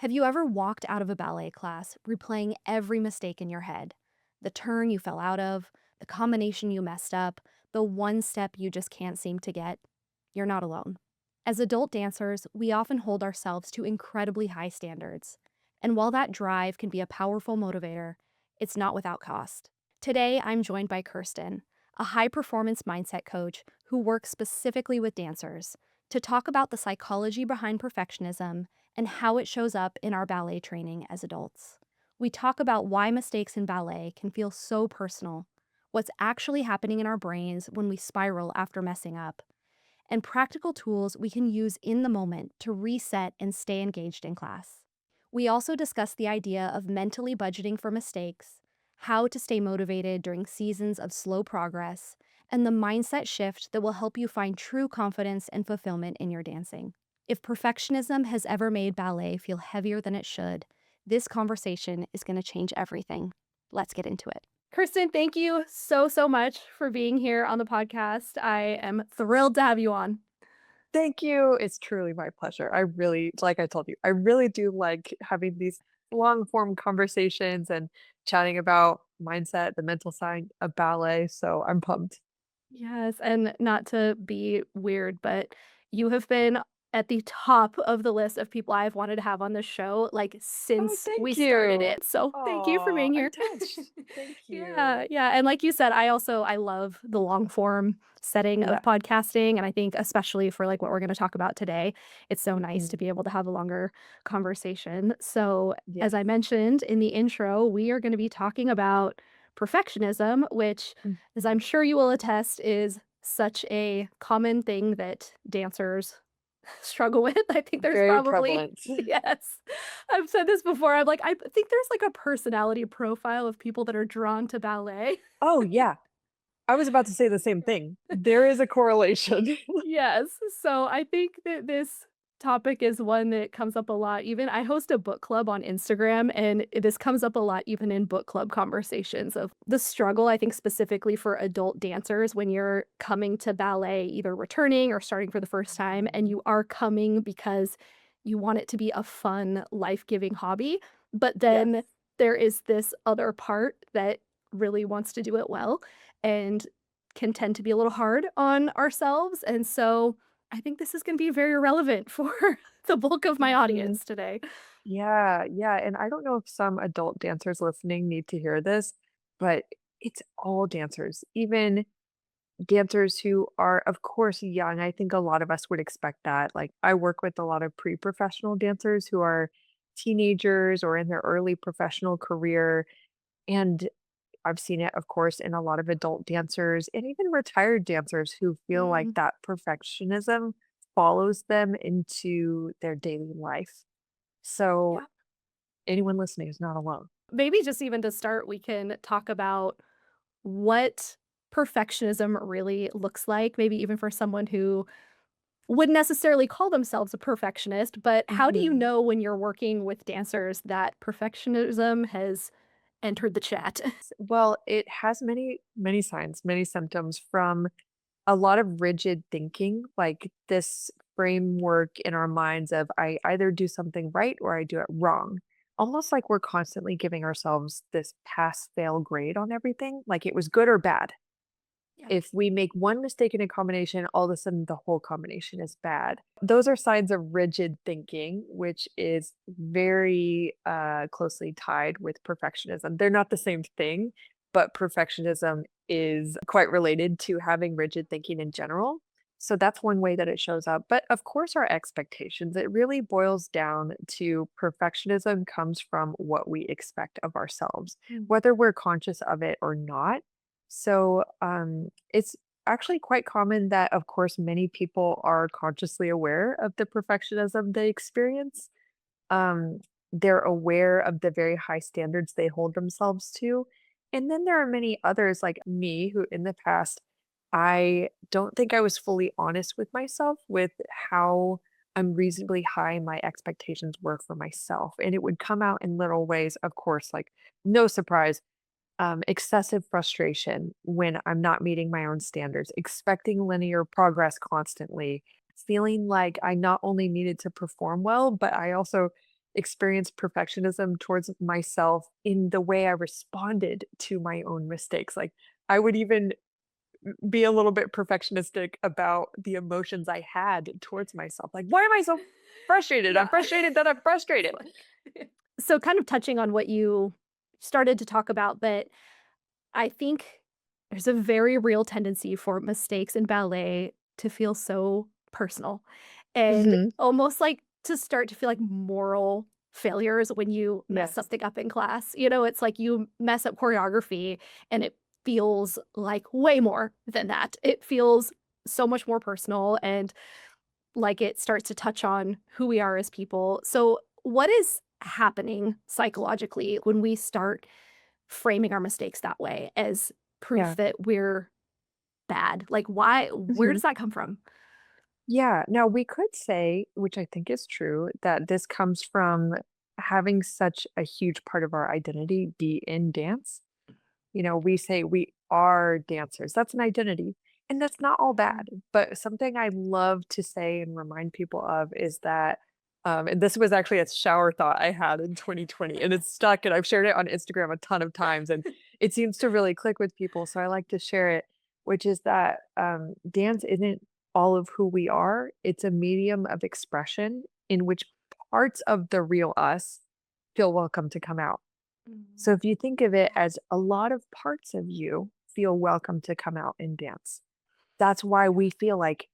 Have you ever walked out of a ballet class replaying every mistake in your head? The turn you fell out of, the combination you messed up, the one step you just can't seem to get? You're not alone. As adult dancers, we often hold ourselves to incredibly high standards. And while that drive can be a powerful motivator, it's not without cost. Today, I'm joined by Kirsten, a high performance mindset coach who works specifically with dancers, to talk about the psychology behind perfectionism and how it shows up in our ballet training as adults. We talk about why mistakes in ballet can feel so personal, what's actually happening in our brains when we spiral after messing up, and practical tools we can use in the moment to reset and stay engaged in class. We also discuss the idea of mentally budgeting for mistakes, how to stay motivated during seasons of slow progress, and the mindset shift that will help you find true confidence and fulfillment in your dancing. If perfectionism has ever made ballet feel heavier than it should, this conversation is going to change everything. Let's get into it. Kirsten, thank you so much for being here on the podcast. I am thrilled to have you on. Thank you. It's truly my pleasure. I really, like I told you, I really do like having these long form conversations and chatting about mindset, the mental side of ballet. So I'm pumped. Yes, and not to be weird, but you have been at the top of the list of people I've wanted to have on the show, like, Oh, since we thank started you. it, so thank you for Oh, being I'm here. touched. Thank Yeah, you. yeah, and like you said, I love the long form setting of Yeah. podcasting, and I think especially for, like, what we're gonna talk about today, it's so nice to Mhm. be able to have a longer conversation. So, as I Yes. mentioned in the intro, we are gonna be talking about perfectionism, which, Mm. as I'm sure you will attest, is such a common thing that dancers struggle with. I think there's Very probably prevalent. yes. I've said this before. I'm like, I think there's like a personality profile of people that are drawn to ballet. Oh, yeah. I was about to say the same thing. There is a correlation. Yes. So I think that this topic is one that comes up a lot. Even I host a book club on Instagram, and this comes up a lot even in book club conversations of the struggle, I think, specifically for adult dancers when you're coming to ballet, either returning or starting for the first time, and Mhm. you are coming because you want it to be a fun, life giving hobby. But then Yes. there is this other part that really wants to do it well. And can tend to be a little hard on ourselves, and so I think this is gonna be very relevant for the bulk of my Mhm. audience today. Yeah, yeah, and I don't know if some adult dancers listening need to hear this, but it's all dancers, even dancers who are, of course, young. I think a lot of us would expect that. Like, I work with a lot of pre-professional dancers who are teenagers or in their early professional career, and I've seen it, of course, in a lot of adult dancers and even retired dancers who feel like Mhm. that perfectionism follows them into their daily life. So Yeah. anyone listening is not alone. Maybe just even to start, we can talk about what perfectionism really looks like, maybe even for someone who wouldn't necessarily call themselves a perfectionist, but how do you Mhm. know when you're working with dancers that perfectionism has entered the chat? Well, it has many signs, many symptoms from a lot of rigid thinking, like this framework in our minds of I either do something right or I do it wrong. Almost like we're constantly giving ourselves this pass fail grade on everything, like it was good or bad. Yeah. If we make one mistake in a combination, all of a sudden the whole combination is bad. Those are signs of rigid thinking, which is very closely tied with perfectionism. They're not the same thing, but perfectionism is quite related to having rigid thinking in general. So that's one way that it shows up. But of course, our expectations, it really boils down to perfectionism comes from what we expect of ourselves, Mm. whether we're conscious of it or not. So, it's actually quite common that, of course, many people are consciously aware of the perfectionism they experience. Um, they're aware of the very high standards they hold themselves to. And then there are many others like me who in the past, I don't think I was fully honest with myself with how unreasonably high my expectations were for myself. And it would come out in little ways, of course, like no surprise excessive frustration when I'm not meeting my own standards, expecting linear progress constantly, feeling like I not only needed to perform well, but I also experienced perfectionism towards myself in the way I responded to my own mistakes. Like, I would even be a little bit perfectionistic about the emotions I had towards myself. Like, why am I so frustrated? I'm Yeah. frustrated that I'm It's frustrated. like so kind of touching on what you started to talk about, but I think there's a very real tendency for mistakes in ballet to feel so personal and Mhm. almost like to start to feel like moral failures when you mess Yes. something up in class. You know, it's like you mess up choreography and it feels like way more than that. It feels so much more personal and like it starts to touch on who we are as people. So, what is happening psychologically when we start framing our mistakes that way as proof Yeah. that we're bad? Like, why where Mhm. does that come from? Yeah. Now, we could say, which I think is true, that this comes from having such a huge part of our identity be in dance. We say we are dancers. That's an identity. And that's not all bad. Mm. But something I love to say and remind people of is that, and this was actually a shower thought I had in 2020, and it's stuck, and I've shared it on Instagram a ton of times, and it seems to really click with people. So I like to share it, which is that dance isn't all of who we are, it's a medium of expression in which parts of the real us feel welcome to come out. So Mm. if you think of it Yeah. as a lot of parts of you feel welcome to come out and dance. That's why Yeah. we feel like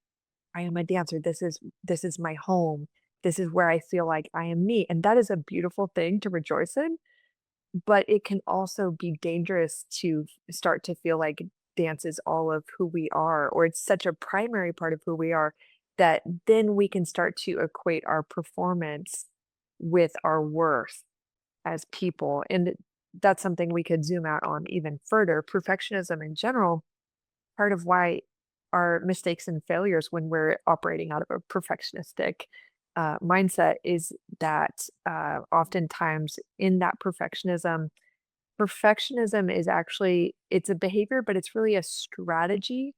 I am a dancer. This is my home. This is where I feel like I am me. And that is a beautiful thing to rejoice in, but it can also be dangerous to start to feel like dance is all of who we are, or it's such a primary part of who we are that then we can start to equate our performance with our worth as people. And that's something we could zoom out on even further. Perfectionism in general, part of why our mistakes and failures when we're operating out of a perfectionistic mindset is that oftentimes in that perfectionism is actually it's a behavior, but it's really a strategy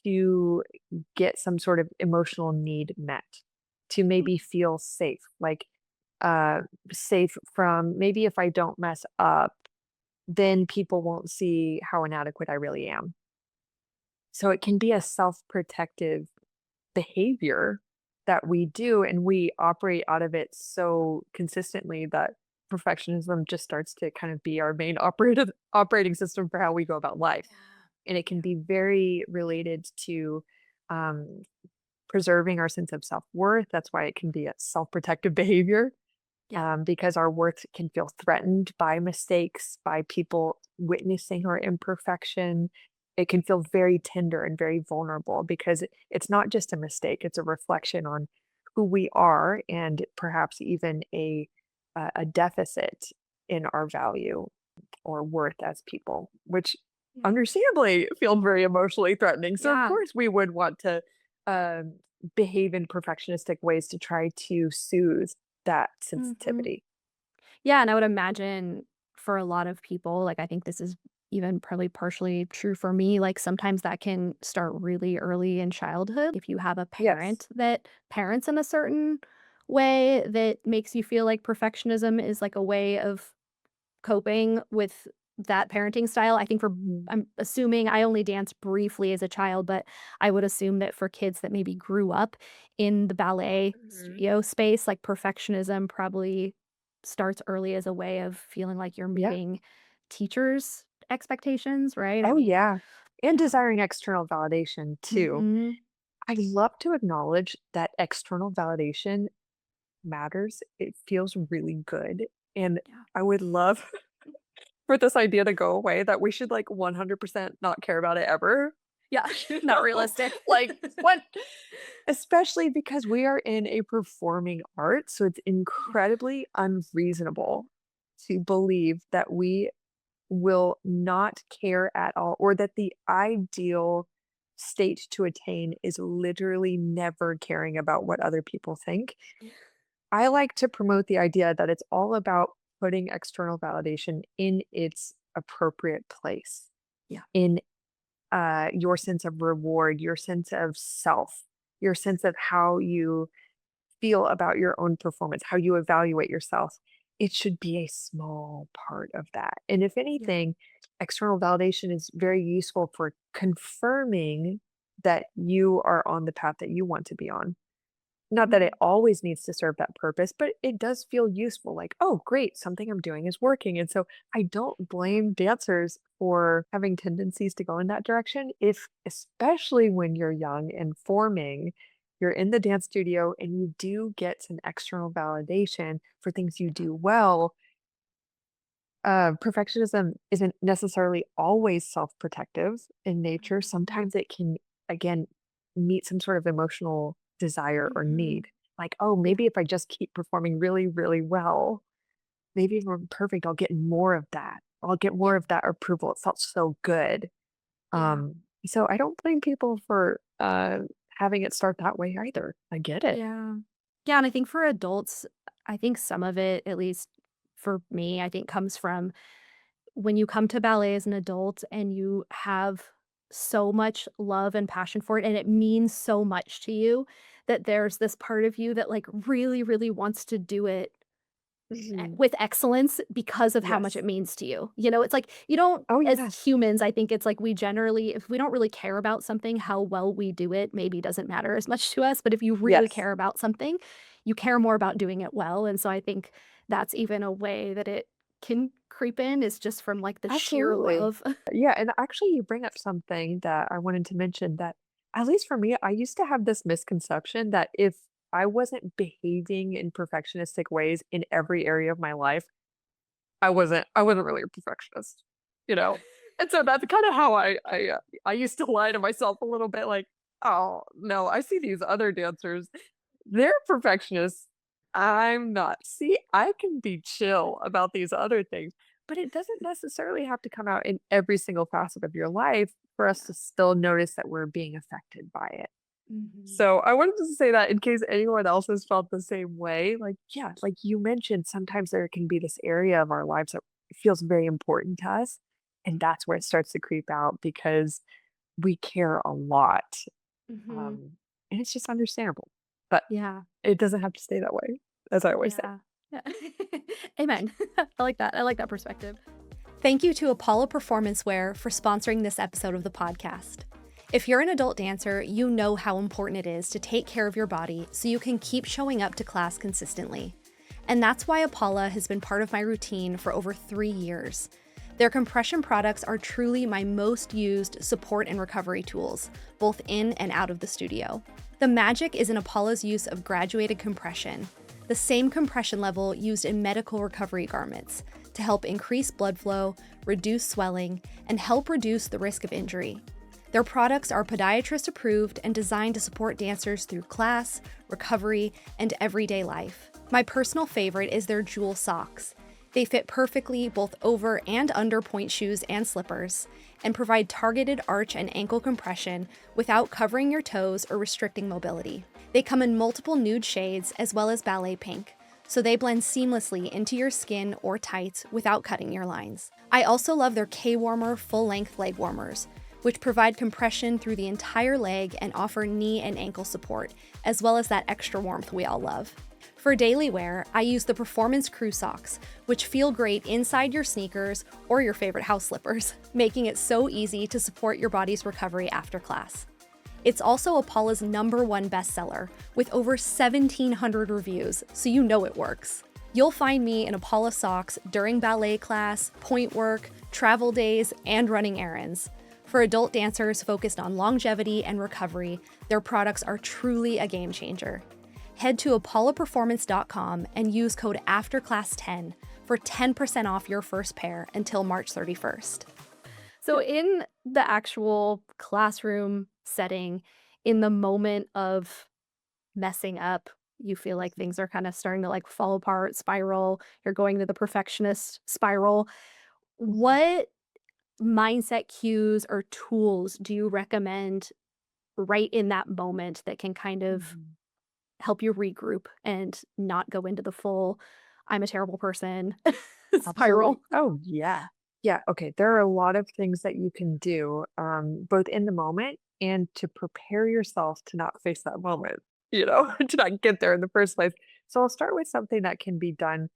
to get some sort of emotional need met, to Mm. maybe feel safe, like, uh, safe from maybe if I don't mess up, then people won't see how inadequate I really am. So it can be a self-protective behavior that we do, and we operate out of it so consistently that perfectionism just starts to kind of be our main operating system for how we go about life. And it can Yeah. be very related to um, preserving our sense of self-worth. That's why it can be a self-protective behavior, Yeah. because our worth can feel threatened by mistakes, by people witnessing our imperfection. It can feel very tender and very vulnerable because it's not just a mistake, it's a reflection on who we are and perhaps even a deficit in our value or worth as people, which Yeah. understandably feel very emotionally threatening. So of Yeah. course we would want to um, behave in perfectionistic ways to try to soothe that Mhm. sensitivity. Yeah, and I would imagine for a lot of people, like, I think this is even probably partially true for me, like, sometimes that can start really early in childhood. If you have a Yes. parent that parents in a certain way that makes you feel like perfectionism is, like, a way of coping with that parenting style. I think for Mhm. I'm assuming I only danced briefly as a child, but I would assume that for kids that maybe grew up in the ballet Mhm. studio space, like perfectionism probably starts early as a way of feeling like you're Yeah. meeting teachers' expectations, right? I Oh, mean, yeah. And yeah. desiring external validation too. Mhm. I love to acknowledge that external validation matters. It feels really good. And Yeah. I would love for this idea to go away that we should like 100% not care about it ever. Yeah. You Not know? realistic. Like, what? Especially because we are in a performing art, so it's Yeah. incredibly unreasonable to believe that we will not care at all, or that the ideal state to attain is literally never caring about what other people think. I like to promote the idea that it's all about putting external validation in its appropriate place, Yeah. in your sense of reward, your sense of self, your sense of how you feel about your own performance, how you evaluate yourself, it should be a small part of that. And if Yeah. anything, external validation is very useful for confirming that you are on the path that you want to be on. Not that it Mhm. always needs to serve that purpose, but it does feel useful, like, "Oh, great, something I'm doing is working," and so I don't Yeah. blame dancers for having tendencies to go in that direction if especially when you're young and forming, you're in the dance studio and you do get some external validation for things you Yeah. do well. Perfectionism isn't necessarily always self-protective in nature. Mhm. Sometimes it can, again, meet some sort of emotional desire or Mhm. need. Like, oh, Yeah. maybe if I just keep performing really, really well, maybe if I'm perfect, I'll get more of that. I'll get Yeah. more of that approval. It felt so good. Yeah. So I don't blame people for having it start that way either. I get it. Yeah. Yeah, and I think for adults, I think some of it, at least for me, I think comes from when you come to ballet as an adult and you have so much love and passion for it and it means so much to you that there's this part of you that like really, really wants to do it Mhm. with excellence because of how much it Yes. means to you. You know, it's like you don't Oh, as yes. humans, I think it's like we generally if we don't really care about something, how well we do it maybe doesn't matter as much to us, but if you really Yes. care about something, you care more about doing it well, and so I think that's even a way that it can creep in is just from, like, the sheer Absolutely. love. Yeah, and actually you bring up something that I wanted to mention that at least for me, I used to have this misconception that if I wasn't behaving in perfectionistic ways in every area of my life, I wasn't really a perfectionist, you know? And so that's kinda how I used to lie to myself a little bit like, "Oh, no, I see these other dancers, they're perfectionists, I'm not. See, I can be chill about these other things." But it doesn't necessarily have to come out in every single facet of your life for us Yeah. to still notice that we're being affected by it. Mhm. So I wanted to say that in case anyone else has felt the same way, like, yeah, like you mentioned, sometimes there can be this area of our lives that feels very important to us. And that's where it starts to creep out because we care a lot. Mhm. Um, and it's just understandable. But Yeah. it doesn't have to stay that way, as I always say. Yeah. Yeah. Amen. I like that perspective. Thank you to Apollo Performance Wear for sponsoring this episode of the podcast. If you're an adult dancer, you know how important it is to take care of your body so you can keep showing up to class consistently. And that's why Apollo has been part of my routine for over 3 years. Their compression products are truly my most used support and recovery tools, both in and out of the studio. The magic is in Apollo's use of graduated compression, the same compression level used in medical recovery garments, to help increase blood flow, reduce swelling, and help reduce the risk of injury. Their products are podiatrist approved and designed to support dancers through class, recovery, and everyday life. My personal favorite is their jewel socks. They fit perfectly both over and under point shoes and slippers, and provide targeted arch and ankle compression without covering your toes or restricting mobility. They come in multiple nude shades as well as ballet pink, so they blend seamlessly into your skin or tights without cutting your lines. I also love their K-Warmer full-length leg warmers, which provide compression through the entire leg and offer knee and ankle support, as well as that extra warmth we all love. For daily wear, I use the Performance Crew socks, which feel great inside your sneakers or your favorite house slippers, making it so easy to support your body's recovery after class. It's also Apollo's #1 bestseller, with over 1,700 reviews, so you know it works. You'll find me in Apollo socks during ballet class, point work, travel days, and running errands. For adult dancers focused on longevity and recovery, their products are truly a game changer. Head to apolloperformance.com and use code AFTERCLASS10 for 10% off your first pair until March 31st. So, Yeah. in the actual classroom setting, in the moment of messing up, you feel like Mhm. things are kind of starting to like fall apart, spiral, you're going to the perfectionist spiral. Mhm. What mindset cues or tools do you recommend right in that moment that can kind of Mhm. help you regroup and not go into the full "I'm a terrible person" Absolutely. spiral? Oh, yeah. Yeah, okay, there are a lot of things that you can do, both in the moment and to prepare yourself to not face that moment. to not get there in the first place. So I'll start with something that can be done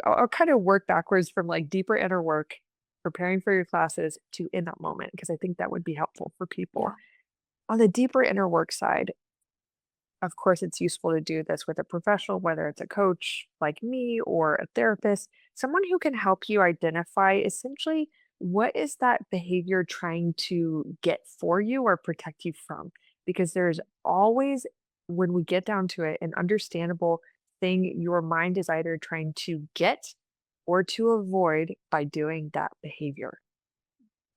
I'll kind of work backwards from like deeper inner work, preparing for your classes to in that moment, because I think that would be helpful for people. Yeah. On the deeper inner work side, of course, it's useful to do this with a professional, whether it's a coach like me or a therapist, someone who can help you identify essentially what is that behavior trying to get for you or protect you from. Because there's always, when we get down to it, an understandable thing your mind is either trying to get or to avoid by doing that behavior.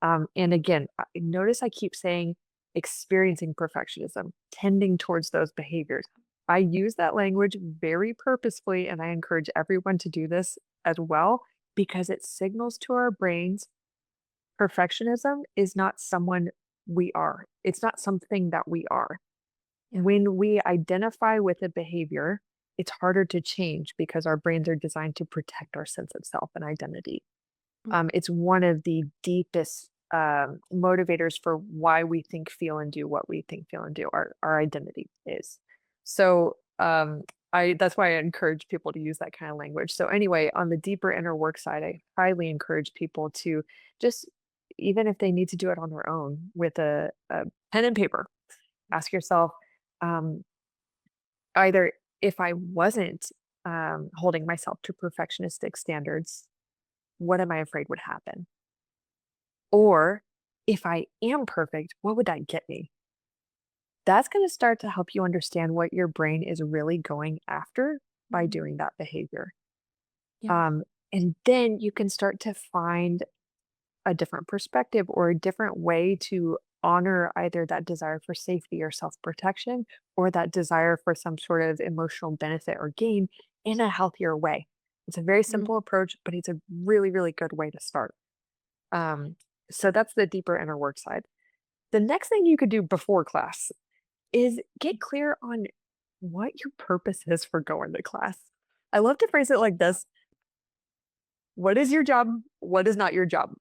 And again, notice I keep saying experiencing perfectionism, tending towards those behaviors. I use that language very purposefully, and I encourage everyone to do this as well because it signals to our brains perfectionism is not someone we are. It's not something that we are. Yeah. When we identify with a behavior, it's harder to change because our brains are designed to protect our sense of self and identity. Mm. It's one of the deepest motivators for why we think, feel, and do what we think, feel, and do. Our identity is. So I that's why I encourage people to use that kind of language. So anyway, on the deeper inner work side, I highly encourage people to just, even if they need to do it on their own with a pen and paper, ask yourself, um, either if I wasn't holding myself to perfectionistic standards, what am I afraid would happen? Or if I am perfect, what would that get me? That's going to start to help you understand what your brain is really going after by Mhm. doing that behavior. Yeah. Um, and then you can start to find a different perspective or a different way to honor either that desire for safety or self protection or that desire for some sort of emotional benefit or gain in a healthier way. It's a very Mhm. simple approach, but it's a really, really good way to start. Um, so that's the deeper inner work side. The next thing you could do before class is get clear on what your purpose is for going to class. I love to phrase it like this: what is your job? What is not your job?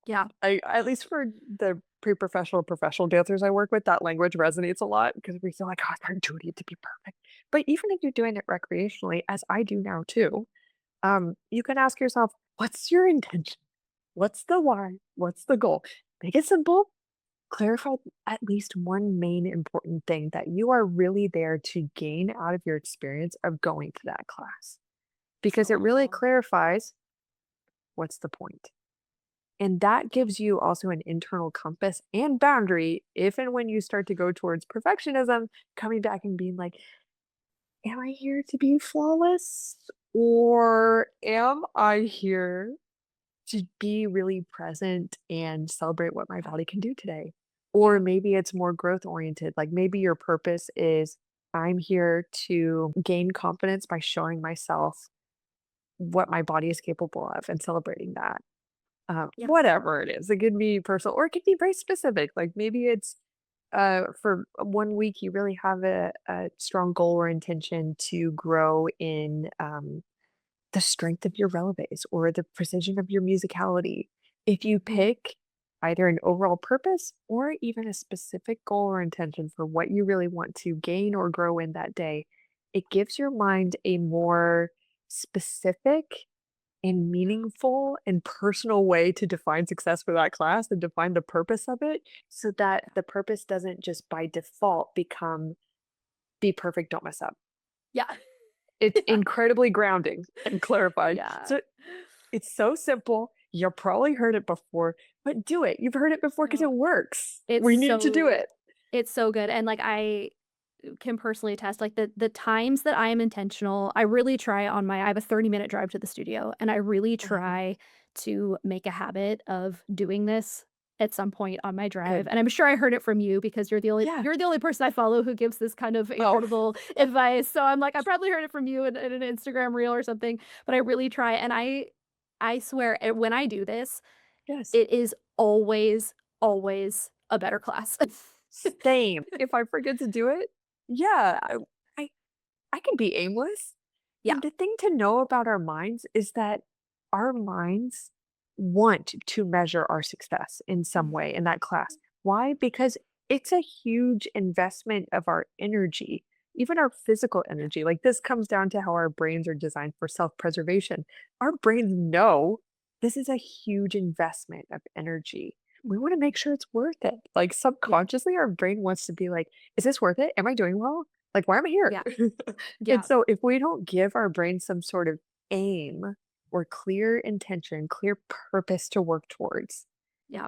Yeah. At least for the pre-professional, professional dancers I work with, that language resonates a lot because we feel like, oh, it's our duty to be perfect. But even if you're doing it recreationally, as I do now too, you can ask yourself, what's your intention? What's the why? What's the goal? Make it simple. Clarify at least one main important thing that you are really there to gain out of your experience of going to that class, because So it really helpful. clarifies what's the point. And that gives you also an internal compass and boundary if and when you start to go towards perfectionism, coming back and being like, am I here to be flawless? Or am I here to be really present and celebrate what my body can do today? Or Yeah. maybe it's more growth oriented. Like maybe your purpose is I'm here to gain confidence by showing myself what my body is capable of and celebrating that. Yeah. Whatever it is, it could be personal or it could be very specific. Like maybe it's for 1 week, you really have a strong goal or intention to grow in the strength of your releves or the precision of your musicality. If you Mhm. pick either an overall purpose or even a specific goal or intention for what you really want to gain or grow in that day, it gives your mind a more specific and meaningful and personal way to define success for that class and define the purpose of it so that the purpose doesn't just by default become be perfect, don't mess up. Yeah. It's Yeah. incredibly grounding and clarifying. Yeah. So it's so simple. You probably heard it before, but do it. You've heard it before because No. it works. It's We need to do so it. it's so good, and, like, I can personally attest, like, the times that I am intentional, I really try on my I have a 30-minute drive to the studio, and I really Uh-huh. try to make a habit of doing this at some point on my drive, Good. and I'm sure I heard it from you because Yeah. you're the only person I follow who gives this kind of Oh, incredible advice, so I'm like, I probably heard it from you in an Instagram reel or something, but I really try, and I swear, when I do this, yes. it is always, always a better class. Same. If I forget to do it, yeah, I I can be aimless. Yeah. And the thing to know about our minds is that our minds want to measure our success in some way Mhm. in that class. Why? Because It's a huge investment of our energy, even our physical energy. Like this comes down to how our brains are designed for self-preservation. Our brains know this is a huge investment of energy. We want to make sure it's worth it. Like Yeah. subconsciously, our brain wants to be like, is this worth it? Am I doing well? Like, why am I here? Yeah. And Yeah. so if we don't give our brain some sort of aim or clear intention, clear purpose to work towards, Yeah.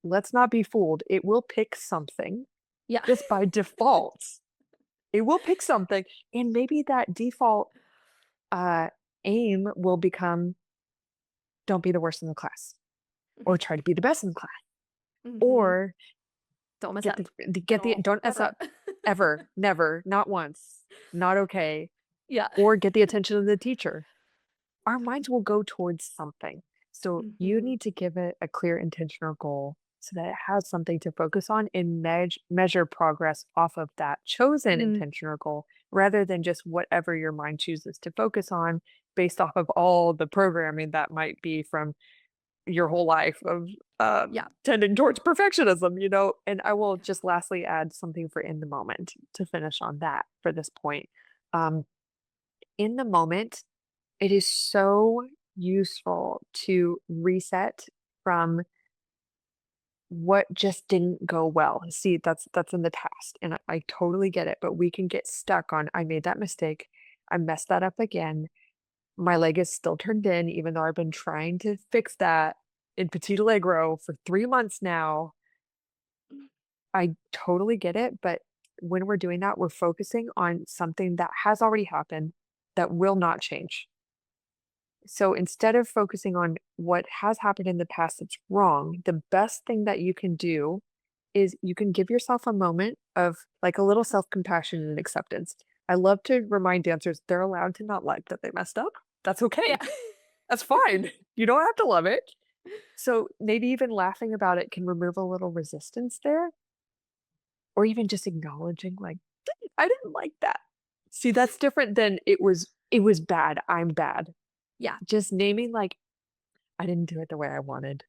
let's not be fooled. It will pick something Yeah. just by default. It will pick something, and maybe that default, uh, aim will become, "Don't be the worst in the class," or "Try to be the best in the class," Mhm. or Don't mess "Get up at the all, don't mess ever. up ever, never, not once, not okay," Yeah. or "Get the attention of the teacher." Our minds will go towards something. So you Mhm. need to give it a clear intentional goal so that it has something to focus on and measure progress off of that chosen Mm. intentional goal rather than just whatever your mind chooses to focus on based off of all the programming that might be from your whole life of Yeah. tending towards perfectionism, you know? And I will just lastly add something for in the moment to finish on that for this point. Um, in the moment, it is so useful to reset from what just didn't go well. See, that's in the past, and I totally get it, but we can get stuck on, "I made that mistake. I messed that up again. My leg is still turned in even though I've been trying to fix that in Petit Allegro for 3 months now." I totally get it, but when we're doing that, we're focusing on something that has already happened that will not change. So instead of focusing on what has happened in the past that's wrong, the best thing that you can do is you can give yourself a moment of like a little self compassion and acceptance. I love to remind dancers they're allowed to not like that they messed up. That's Yeah. okay. That's fine. You don't have to love it. So maybe even laughing about it can remove a little resistance there, or even just acknowledging, like, I didn't like that. See, that's different than it was bad. I'm bad. Yeah. Just naming, like, I didn't do it the way I wanted.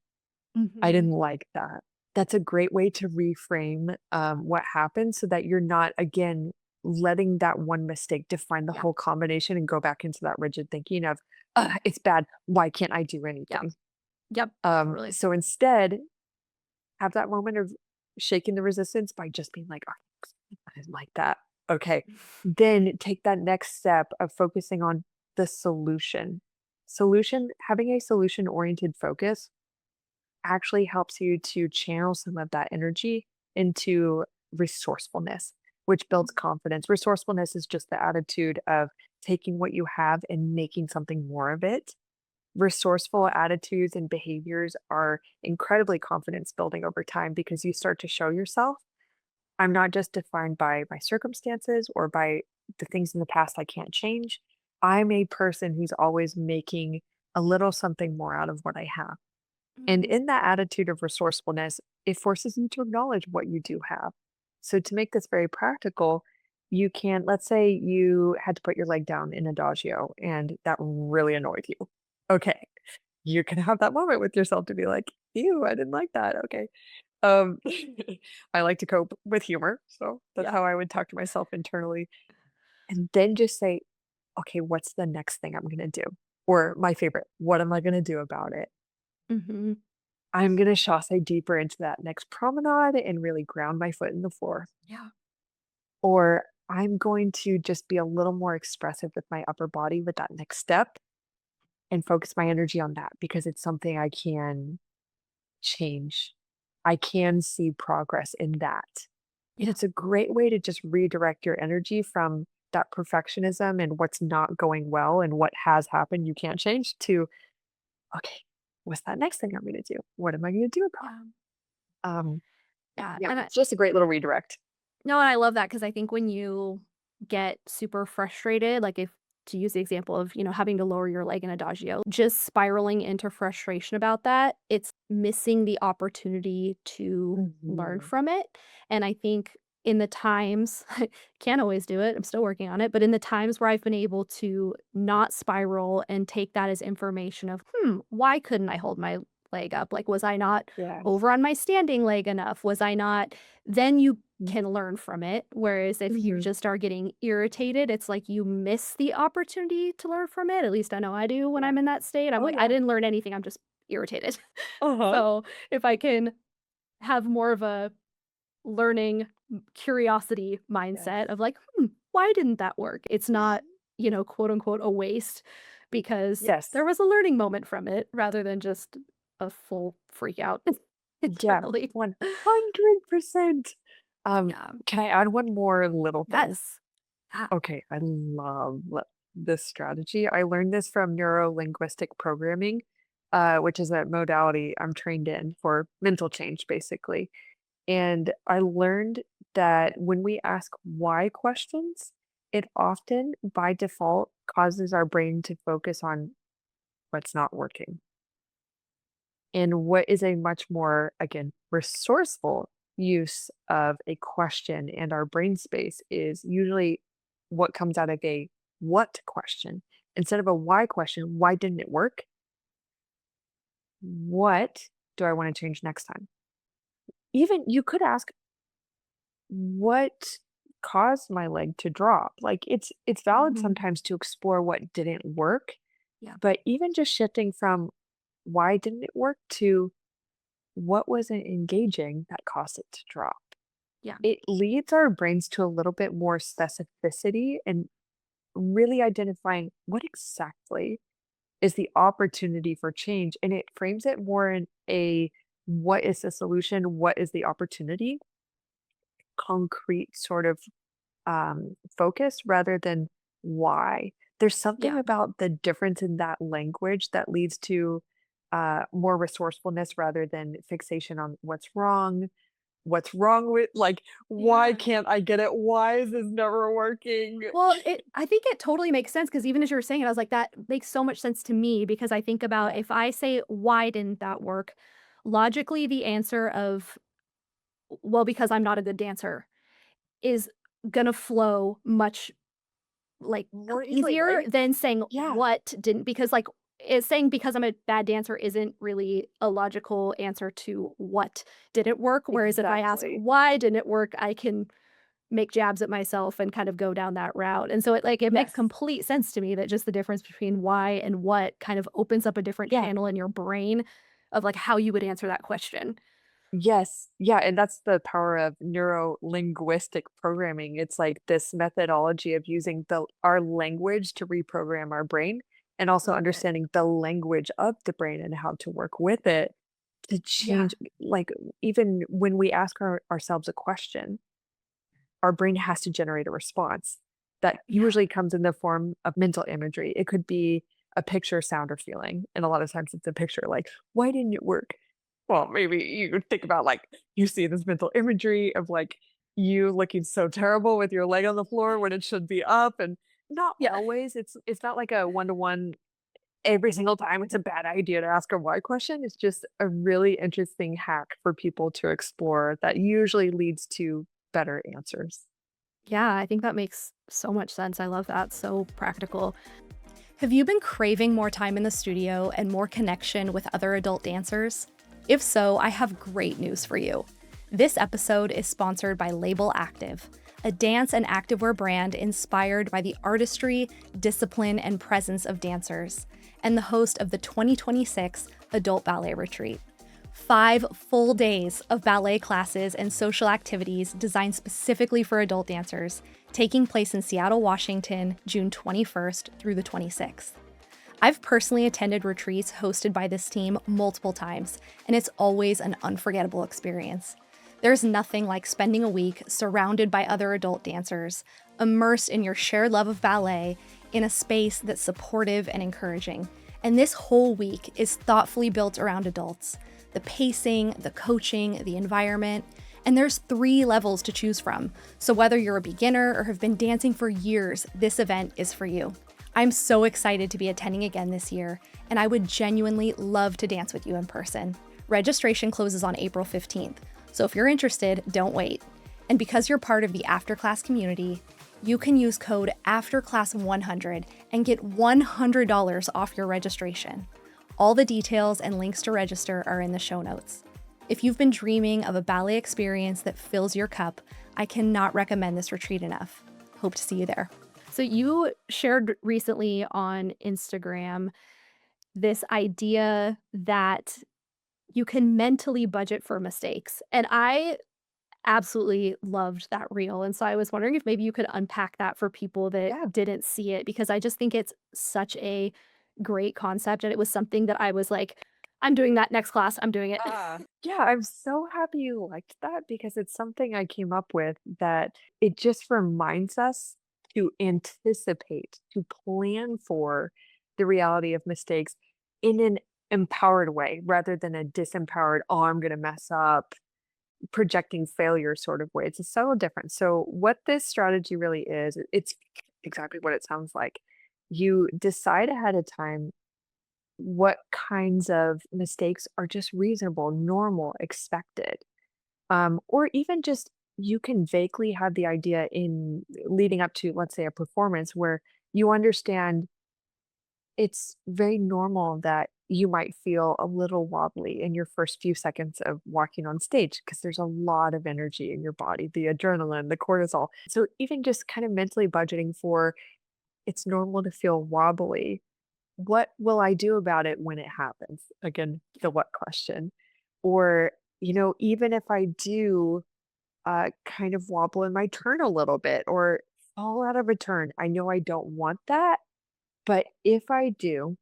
I Mhm. didn't like that. That's a great way to reframe, what happened so that you're not, again, letting that one mistake define the Yeah. whole combination and go back into that rigid thinking of, "Ugh, it's bad. Why can't I do Yeah. anything?" Yep. Totally. So instead, have that moment of shaking the resistance by just being like, "Oh, I didn't like that." Okay. Then take that next step of focusing on the solution. Having a solution-oriented focus actually helps you to channel some of that energy into resourcefulness, which builds confidence. Resourcefulness is just the attitude of taking what you have and making something more of it. Resourceful attitudes and behaviors are incredibly confidence building over time because you start to show yourself, I'm not just defined by my circumstances or by the things in the past I can't change. I'm a person who's always making a little something more out of what I have. And Mhm. in that attitude of resourcefulness, it forces you to acknowledge what you do have. So, to make this very practical, you can, let's say you had to put your leg down in adagio and that really annoyed you. Okay. You can have that moment with yourself to be like, ew, I didn't like that. Okay. Um, I like to cope with humor. So, that's Yeah. how I would talk to myself internally. And then just say, okay, what's the next thing I'm going to do? Or my favorite, what am I going to do about it? Mhm. I'm gonna chasse deeper into that next promenade and really ground my foot in the floor. Yeah. Or I'm going to just be a little more expressive with my upper body with that next step and focus my energy on that because it's something I can change. I can see progress in that. And Yeah. it's a great way to just redirect your energy from that perfectionism and what's not going well and what has happened you can't change to, okay, what's that next thing I'm gonna do? What am I gonna do about Yeah. it? Yeah. Yeah, And it's just a great little redirect. no, and I love that because I think when you get super frustrated, like if to use the example of, having to lower your leg in adagio, just spiraling into frustration about that, it's missing the opportunity to learn Mhm. from it. And I think in the times, can't always do it, I'm still working on it, but in the times where I've been able to not spiral and take that as information of, why couldn't I hold my leg up? Like, was I not Yes. over on my standing leg enough? Was I not then you Mm, can learn from it, whereas if you mhm. just are getting irritated, it's like you miss the opportunity to learn from it, at least I know I do when Yeah. I'm in that state, I'm Oh, like, "I yeah. didn't learn anything, I'm just irritated." Uh-huh. So, if I can have more of a learning curiosity Yes. mindset of like, why didn't that work?" It's not, quote unquote, a waste because Yes. there was a learning moment from it rather than just a full freak out Yeah, internally. 100%. Um, Yeah. can I add one more little thing? Yes. Ah. Okay, I love this strategy. I learned this from neuro-linguistic programming, which is a modality I'm trained in for mental change, basically. And I learned that when we ask why questions, it often, by default, causes our brain to focus on what's not working. And what is a much more, again, resourceful use of a question and our brain space is usually what comes out of a what question. Instead of a why question, why didn't it work? What do I want to change next time? Even you could ask, what caused my leg to drop? Like it's valid Mhm. sometimes to explore what didn't work, Yeah. but even just shifting from why didn't it work to what wasn't engaging that caused it to drop? Yeah. It leads our brains to a little bit more specificity and really identifying what exactly is the opportunity for change. And it frames it more in a what is the solution? What is the opportunity? Concrete sort of focus rather than why. There's something Yeah. about the difference in that language that leads to more resourcefulness rather than fixation on what's wrong with like why Yeah. can't I get it? Why is this never working? Well, I think it totally makes sense because even as you were saying it, I was like, "That makes so much sense to me," because I think about Yes. if I say, "Why didn't that work?" Logically, the answer of, "Well, because I'm not a good dancer," is gonna flow much, like, More easily, easier right? than saying, Yeah. "What didn't," because, like, saying, "Because I'm a bad dancer," isn't really a logical answer to what didn't work, whereas if I ask, Exactly. "Why didn't it work?" I can make jabs at myself and kind of go down that route, and so it makes Yes. complete sense to me that just the difference between why and what kind of opens up a different Yeah. channel in your brain of, like, how you would answer that question. Yes. Yeah, and that's the power of neuro-linguistic programming. It's like this methodology of using the our language to reprogram our brain and also Love it. understanding the language of the brain and how to work with it to Yeah. change like even when we ask ourselves a question, our brain has to generate a response that Yeah. usually comes in the form of mental imagery. It could be a picture, sound, or feeling. And a lot of times it's a picture like, why didn't it work? Well, maybe you think about like you see this mental imagery of like you looking so terrible with your leg on the floor when it should be up. And not Yeah. always. It's not like a one-to-one every single time it's a bad idea to ask a why question. It's just a really interesting hack for people to explore that usually leads to better answers. Yeah, I think that makes so much sense, I love that, so practical. Have you been craving more time in the studio and more connection with other adult dancers? If so, I have great news for you. This episode is sponsored by Label Active, a dance and activewear brand inspired by the artistry, discipline, and presence of dancers, and the host of the 2026 Adult Ballet Retreat. 5 full days of ballet classes and social activities designed specifically for adult dancers, taking place in Seattle, Washington, June 21st through the 26th. I've personally attended retreats hosted by this team multiple times, and it's always an unforgettable experience. There's nothing like spending a week surrounded by other adult dancers, immersed in your shared love of ballet, in a space that's supportive and encouraging. And this whole week is thoughtfully built around adults: the pacing, the coaching, the environment. And there's 3 levels to choose from. So whether you're a beginner or have been dancing for years, this event is for you. I'm so excited to be attending again this year, and I would genuinely love to dance with you in person. Registration closes on April 15th, so if you're interested, don't wait. And because you're part of the Afterclass community, you can use code AFTERCLASS100 and get $100 off your registration. All the details and links to register are in the show notes. If you've been dreaming of a ballet experience that fills your cup, I cannot recommend this retreat enough. Hope to see you there. So, you shared recently on Instagram this idea that you can mentally budget for mistakes. And I absolutely loved that reel. And so I was wondering if maybe you could unpack that for people that Yeah. didn't see it, because I just think it's such a great concept. And it was something that I was like, I'm doing that next class. I'm doing it. Yeah, I'm so happy you liked that because it's something I came up with that it just reminds us to anticipate, to plan for the reality of mistakes in an empowered way rather than a disempowered, oh, I'm going to mess up, projecting failure sort of way. It's a subtle difference. So, what this strategy really is, it's exactly what it sounds like. You decide ahead of time what kinds of mistakes are just reasonable, normal, expected. Or even just you can vaguely have the idea in leading up to, let's say, a performance where you understand it's very normal that you might feel a little wobbly in your first few seconds of walking on stage because there's a lot of energy in your body, the adrenaline, the cortisol. So, even just kind of mentally budgeting for it's normal to feel wobbly. What will I do about it when it happens? Again, the what question. Or, even if I do kind of wobble in my turn a little bit or fall out of a turn, I know I don't want that. But if I do,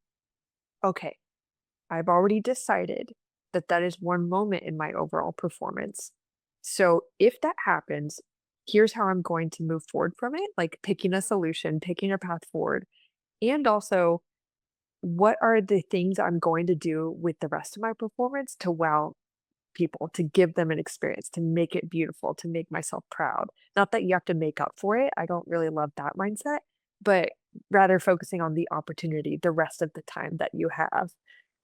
okay, I've already decided that that is one moment in my overall performance. So if that happens, here's how I'm going to move forward from it, like picking a solution, picking a path forward. And also, what are the things I'm going to do with the rest of my performance to wow people, to give them an experience, to make it beautiful, to make myself proud? Not that you have to make up for it. I don't really love that mindset, but rather focusing on the opportunity the rest of the time that you have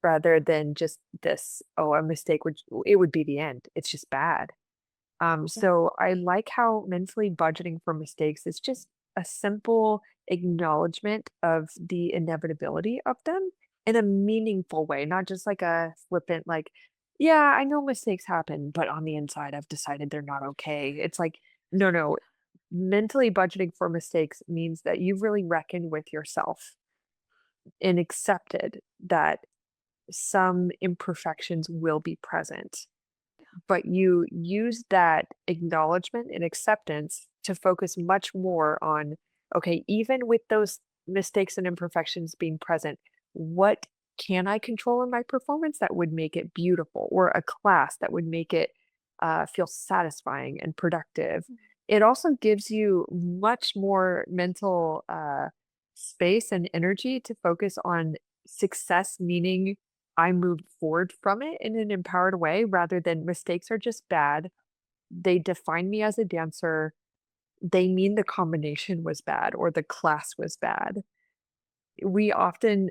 rather than just this, oh, a mistake would it would be the end. It's just bad. Yeah. So I like how mentally budgeting for mistakes is just a simple acknowledgement of the inevitability of them in a meaningful way, not just like a flippant, like, yeah, I know mistakes happen, but on the inside, I've decided they're not okay. It's like, no, no, mentally budgeting for mistakes means that you've really reckoned with yourself and accepted that some imperfections will be present, but you use that acknowledgement and acceptance to focus much more on, okay, even with those mistakes and imperfections being present, what can I control in my performance that would make it beautiful, or a class that would make it feel satisfying and productive? It also gives you much more mental space and energy to focus on success, meaning I moved forward from it in an empowered way rather than mistakes are just bad. They define me as a dancer. They mean the combination was bad or the class was bad. We often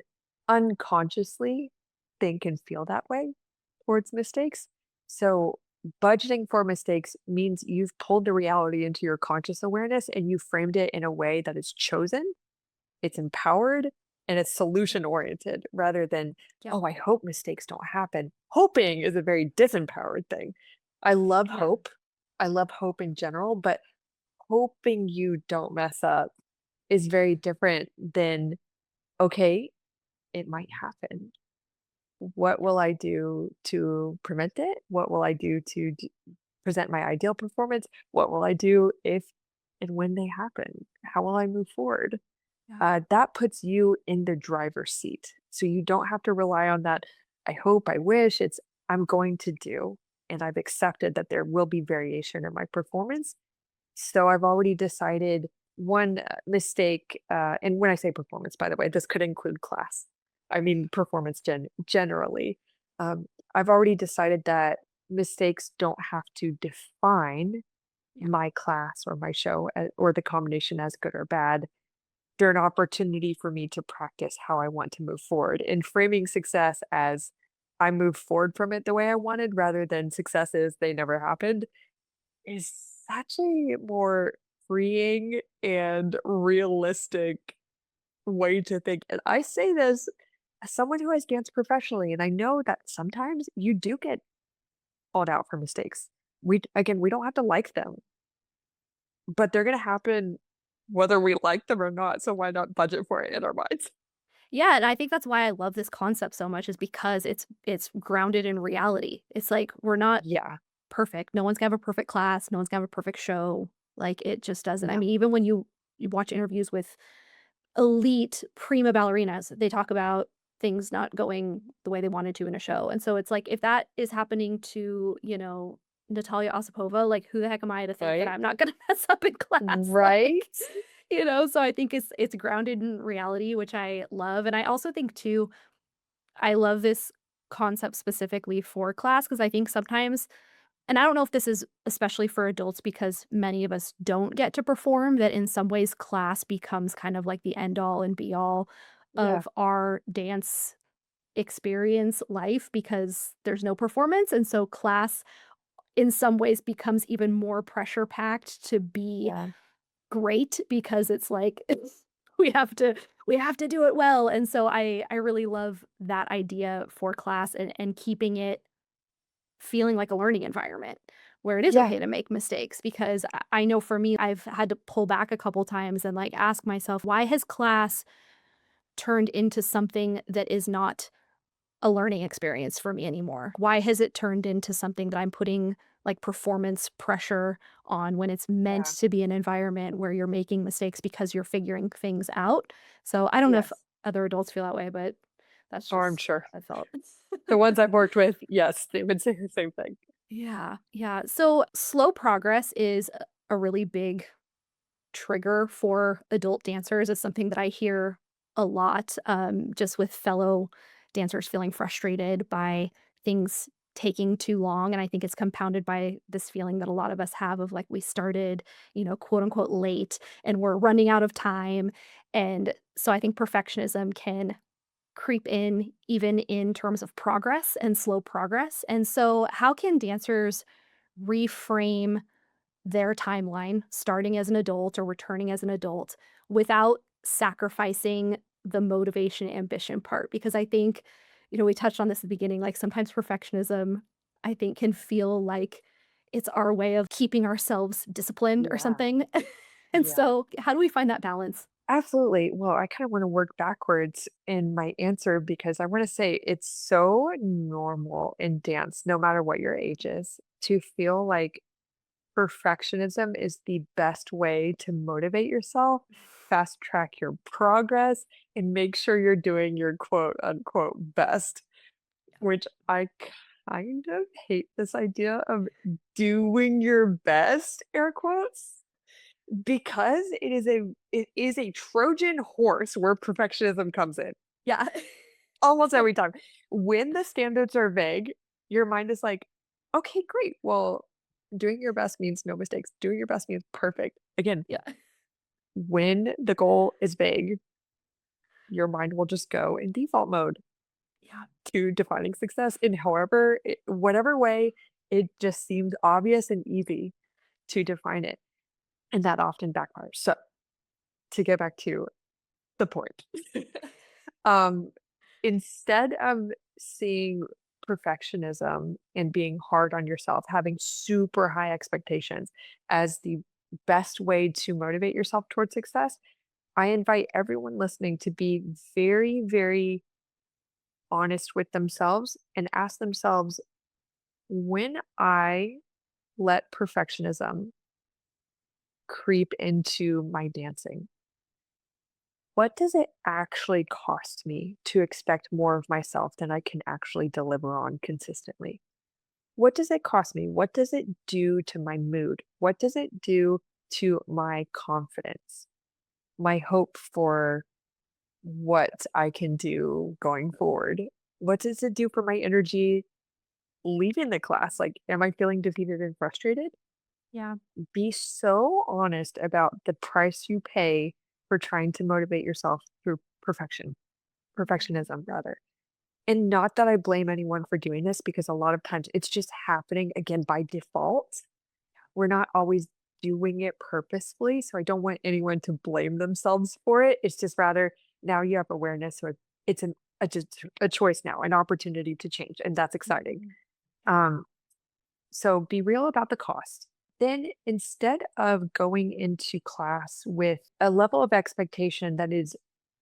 unconsciously think and feel that way towards mistakes. So, budgeting for mistakes means you've pulled the reality into your conscious awareness and you framed it in a way that is chosen, it's empowered, and it's solution oriented rather than, Yep. "Oh, I hope mistakes don't happen." Hoping is a very disempowered thing. I love Yeah. hope. I love hope in general, but hoping you don't mess up is very different than, "Okay, it might happen. What will I do to prevent it? What will I do to present my ideal performance? What will I do if and when they happen? How will I move forward?" Yeah. That puts you in the driver's seat. So you don't have to rely on that. I hope, I wish. It's I'm going to do. And I've accepted that there will be variation in my performance. So I've already decided one mistake. And when I say performance, by the way, this could include class. I mean, performance generally. Um, I've already decided that mistakes don't have to define Yeah. my class or my show or the combination as good or bad. They're an opportunity for me to practice how I want to move forward and framing success as I move forward from it the way I wanted rather than successes they never happened is such a more freeing and realistic way to think. And I say this as someone who has danced professionally, and I know that sometimes you do get called out for mistakes. We don't have to like them, but they're gonna happen whether we like them or not, so why not budget for it in our minds? Yeah, and I think that's why I love this concept so much is because it's grounded in reality. It's like we're not Yeah, perfect. No one's gonna have a perfect class, no one's gonna have a perfect show. Like, it just doesn't. I no, mean, even when you watch interviews with elite prima ballerinas, they talk about things not going the way they wanted to in a show, and so it's like, if that is happening to, Natalia Osipova, like, who the heck am I to think that right? I'm not gonna mess up in class? Right? Like, so I think it's grounded in reality, which I love, and I also think too, I love this concept specifically for class because I think sometimes, and I don't know if this is especially for adults because many of us don't get to perform, that in some ways class becomes kind of like the end all and be all Yeah, of our dance experience life because there's no performance, and so class in some ways becomes even more pressure packed to be yeah, great because it's like we have to we have to do it well, and so I really love that idea for class and keeping it feeling like a learning environment where it is yeah, okay to make mistakes because I know for me, I've had to pull back a couple times and, like, ask myself, "Why has class turned into something that is not a learning experience for me anymore? Why has it turned into something that I'm putting, like, performance pressure on when it's meant yeah. to be an environment where you're making mistakes because you're figuring things out?" So, I don't know if Yes. other adults feel that way, but that's Oh, I'm just sure. how I felt. The ones I've worked with, yes, they would say the same thing. Yeah, yeah. So, slow progress is a really big trigger for adult dancers. It's something that I hear a lot, just with fellow dancers feeling frustrated by things taking too long. And I think it's compounded by this feeling that a lot of us have of like we started, quote unquote late and we're running out of time. And so I think perfectionism can creep in even in terms of progress and slow progress. And so, how can dancers reframe their timeline starting as an adult or returning as an adult without sacrificing the motivation ambition part? Because I think, we touched on this at the beginning, like sometimes perfectionism, I think, can feel like it's our way of keeping ourselves disciplined or Yeah, something. And yeah. so, how do we find that balance? Absolutely. Well, I kind of want to work backwards in my answer because I want to say it's so normal in dance, no matter what your age is, to feel like perfectionism is the best way to motivate yourself, fast track your progress, and make sure you're doing your quote unquote best, which I kind of hate this idea of doing your best, air quotes. Because it is a Trojan horse where perfectionism comes in, Yeah. almost every time. When the standards are vague, your mind is like, "Okay, great. Well, doing your best means no mistakes. Doing your best means perfect." Again, Yeah. when the goal is vague, your mind will just go in default mode Yeah. to defining success in however whatever way it just seems obvious and easy to define it, and that often backfires. So, to get back to the point. Um, instead of seeing perfectionism and being hard on yourself, having super high expectations as the best way to motivate yourself towards success, I invite everyone listening to be very, very honest with themselves and ask themselves, when I let perfectionism creep into my dancing, what does it actually cost me to expect more of myself than I can actually deliver on consistently? What does it cost me? What does it do to my mood? What does it do to my confidence? My hope for what I can do going forward? What does it do for my energy leaving the class? Like, am I feeling defeated and frustrated? Yeah. Be so honest about the price you pay for trying to motivate yourself through perfectionism rather. And not that I blame anyone for doing this because a lot of times it's just happening again by default. We're not always doing it purposefully. So I don't want anyone to blame themselves for it. It's just rather now you have awareness, so it's an a choice now, an opportunity to change, and that's exciting. Mhm. Yeah. Um, so be real about the cost. Then instead of going into class with a level of expectation that is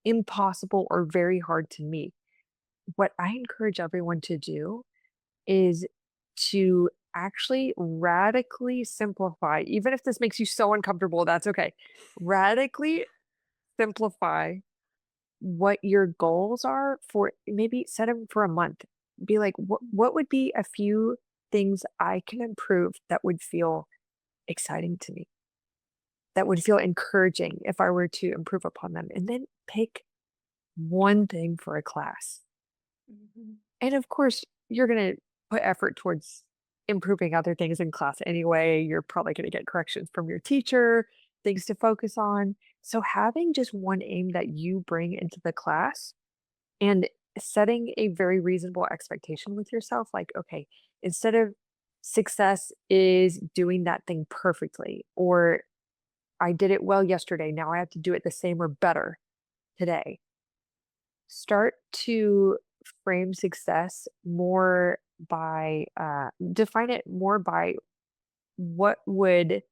impossible or very hard to meet, what I encourage everyone to do is to actually radically simplify, even if this makes you so uncomfortable, that's okay. Radically simplify what your goals are for, maybe set them for a month. Be like, what would be a few things I can improve that would feel exciting to me, that would feel encouraging if I were to improve upon them? And then pick one thing for a class. Mhm. And of course, you're going to put effort towards improving other things in class anyway. You're probably going to get corrections from your teacher, things to focus on. So, having just one aim that you bring into the class and setting a very reasonable expectation with yourself, like, okay, instead of success is doing that thing perfectly, or I did it well yesterday, now I have to do it the same or better today. Start to frame success more by define it more by what would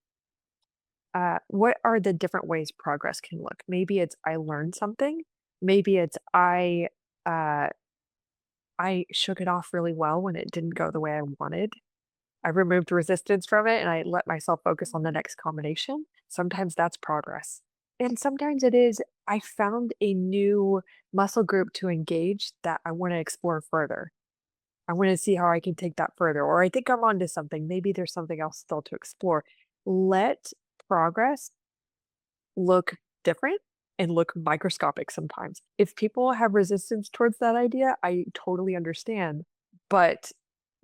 what are the different ways progress can look. Maybe it's I learned something, maybe it's uh I shook it off really well when it didn't go the way I wanted. I removed resistance from it and I let myself focus on the next combination. Sometimes that's progress. And sometimes it is, I found a new muscle group to engage that I want to explore further. I want to see how I can take that further. Or I think I'm onto something. Maybe there's something else still to explore. Let progress look different and look microscopic sometimes. If people have resistance towards that idea, I totally understand. But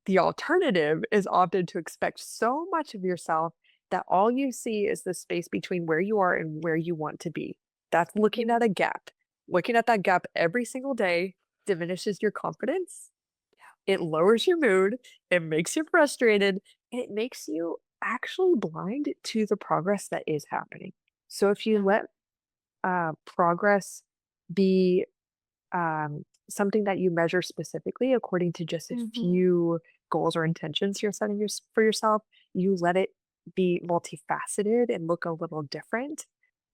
the alternative is often to expect so much of yourself that all you see is the space between where you are and where you want to be. That's looking Mhm. at a gap. Looking at that gap every single day diminishes your confidence. It lowers your mood. It makes you frustrated. And it makes you actually blind to the progress that is happening. So if you Yeah. let progress be something that you measure specifically according to just a Mhm. few goals or intentions you're setting for yourself. You let it be multifaceted and look a little different,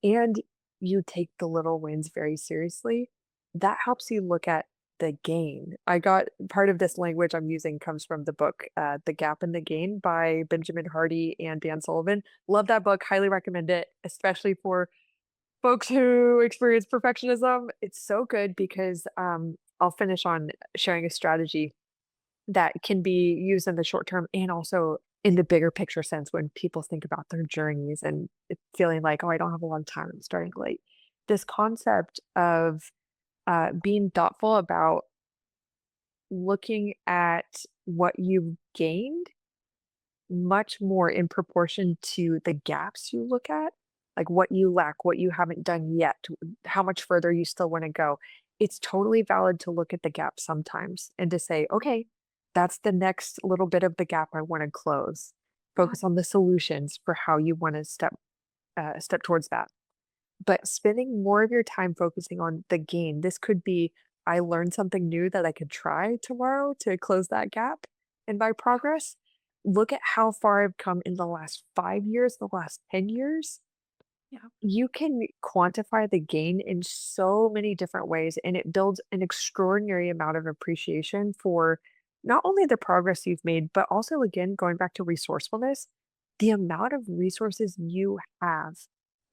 and you take the little wins very seriously. That helps you look at the gain. I got part of this language I'm using comes from the book The Gap and the Gain by Benjamin Hardy and Dan Sullivan. Love that book, highly recommend it, especially for folks who experience perfectionism. It's so good because I'll finish on sharing a strategy that can be used in the short term and also in the bigger picture sense when people think about their journeys and feeling like, oh, I don't have a lot of time, I'm starting late. This concept of being thoughtful about looking at what you've gained much more in proportion to the gaps you look at, like what you lack, what you haven't done yet, how much further you still want to go. It's totally valid to look at the gap sometimes and to say, okay, that's the next little bit of the gap I want to close. Yeah. Focus on the solutions for how you want to step towards that. But spending more of your time focusing on the gain, this could be I learned something new that I could try tomorrow to close that gap in my progress. Look at how far I've come in the last 5 years, the last 10 years. Yeah. You can quantify the gain in so many different ways, and it builds an extraordinary amount of appreciation for not only the progress you've made, but also, again, going back to resourcefulness, the amount of resources you have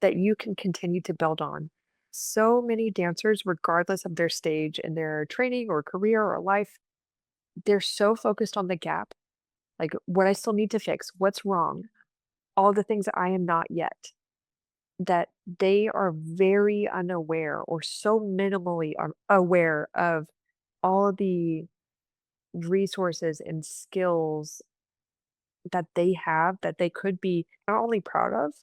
that you can continue to build on. So many dancers, regardless of their stage in their training or career or life, they're so focused on the gap, like what I still need to fix, what's wrong, all the things that I am not yet, that they are very unaware or so minimally aware of all the resources and skills that they have that they could be not only proud of,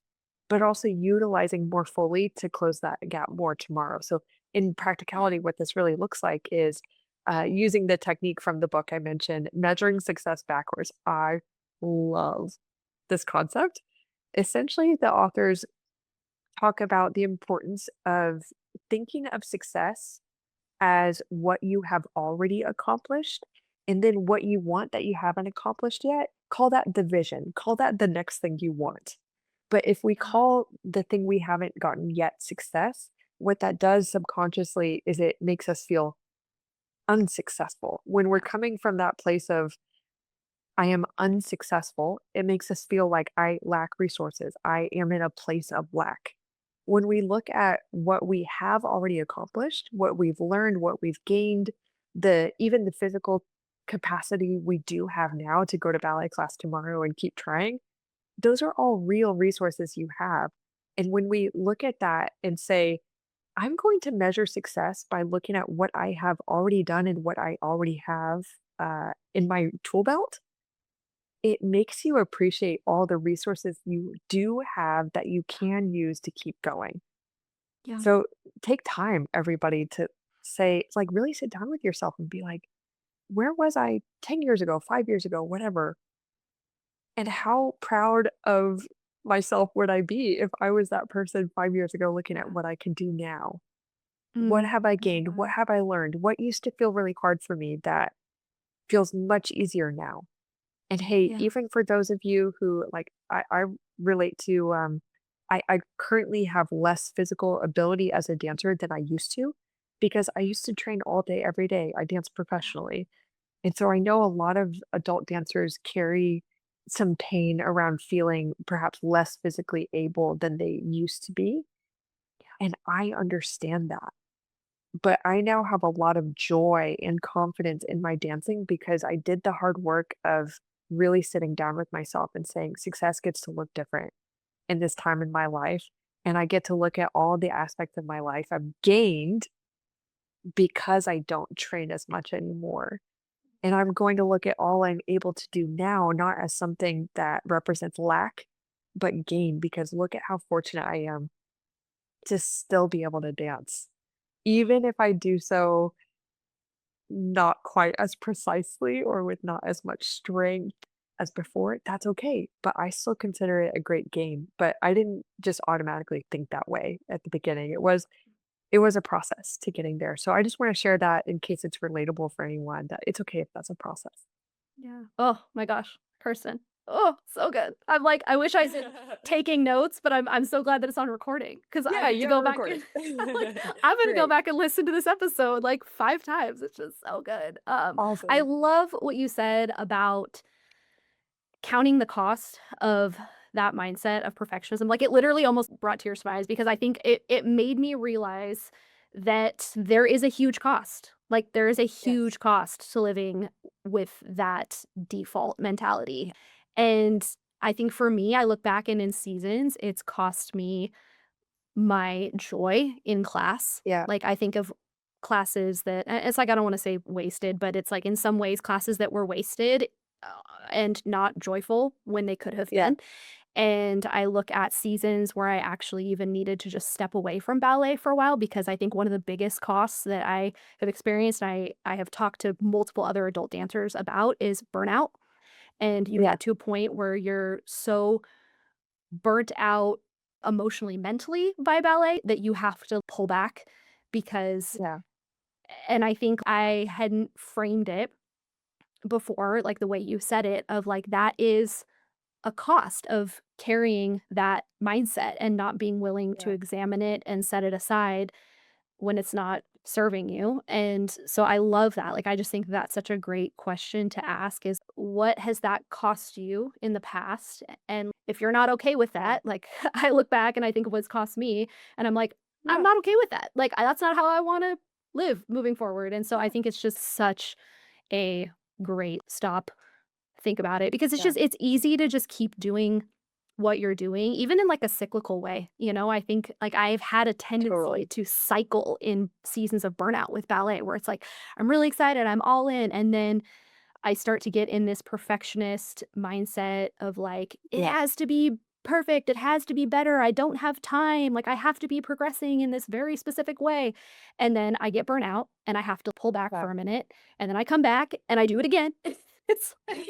but also utilizing more fully to close that gap more tomorrow. So, in practicality, what this really looks like is using the technique from the book I mentioned, measuring success backwards. I love this concept. Essentially, the authors talk about the importance of thinking of success as what you have already accomplished, and then what you want that you haven't accomplished yet, call that the vision, call that the next thing you want. But if we Yeah. call the thing we haven't gotten yet success, what that does subconsciously is it makes us feel unsuccessful. When we're Yeah. coming from that place of, I am unsuccessful, it makes us feel like I lack resources. I am in a place of lack. When we look at what we have already accomplished, what we've learned, what we've gained, the even the physical capacity we do have now to go to ballet class tomorrow and keep trying, those are all real resources you have. And when we look at that and say, I'm going to measure success by looking at what I have already done and what I already have in my tool belt, it makes you appreciate all the resources you do have that you can use to keep going. Yeah. So take time, everybody, to say, like, really sit down with yourself and be like, where was I 10 years ago, 5 years ago, whatever? And how proud of myself would I be if I was that person 5 years ago looking at Yeah. what I can do now? What Mm. have I Oh my gained? What God. have I learned? What used to feel really hard for me that feels much easier now? And hey, Yeah. even for those of you who like I relate to I currently have less physical ability as a dancer than I used to because I used to train all day every day. I dance Yeah. professionally. And so I know a lot of adult dancers carry some pain around feeling perhaps less physically able than they used to be. And I understand that. But I now have a lot of joy and confidence in my dancing because I did the hard work of really sitting down with myself and saying, success gets to look different in this time in my life. And I get to look at all the aspects of my life I've gained because I don't train as much anymore. And I'm going to look at all I'm able to do now, not as something that represents lack, but gain, because look at how fortunate I am to still be able to dance. Even if I do so not quite as precisely or with not as much strength as before, that's okay, but I still consider it a great game, but I didn't just automatically think that way at the beginning. It was a process to getting there, so I just wanna share that in case it's relatable for anyone, that it's okay if that's a process. Yeah. Oh my gosh, Kirsten. Oh, so good. I'm like, I wish I was taking notes, but I'm so glad that it's on recording because I Yeah, need you to got go it back and recorded. I'm like, I'm gonna go Great. back and listen to this episode like 5 times. It's just so good. I Awesome. love what you said about counting the cost of that mindset of perfectionism. Like, it literally almost brought tears to my eyes because I think it made me realize that there is a huge cost. Like, there is a Yes. huge cost to living with that default mentality. And I think for me, I look back and in seasons, it's cost me my joy in class. Yeah, Like, I think of classes that it's like, I don't wanna say wasted, but it's like in some ways classes that were wasted, uh, and not joyful when they could have yeah, been. And I look at seasons where I actually even needed to just step away from ballet for a while because I think one of the biggest costs that I have experienced, I have talked to multiple other adult dancers about, is burnout. And you yeah, get to a point where you're so burnt out emotionally, mentally by ballet that you have to pull back because yeah, and I think I hadn't framed it before, like the way you said it, of like that is a cost of carrying that mindset and not being willing to yeah, examine it and set it aside when it's not serving you. And so I love that. Like, I just think that's such a great question to ask is what has that cost you in the past? And if you're not okay with yeah, that, like I look back and I think of what's cost me and I'm like, I'm yeah, not okay with that. Like, that's not how I want to live moving forward. And so I yeah, think it's just such a great stop, think about it because yeah, it's easy to just keep doing what you're doing, even in like a cyclical way, you know? I think like I've had a tendency totally. to cycle in seasons of burnout with ballet where it's like, I'm really excited, I'm all in. And then I start to get in this perfectionist mindset of like, it Yeah, has to be perfect, it has to be better, I don't have time, like I have to be progressing in this very specific way. And then I get burnout and I have to pull back yeah. for a minute and then I come back and I do it again. It's like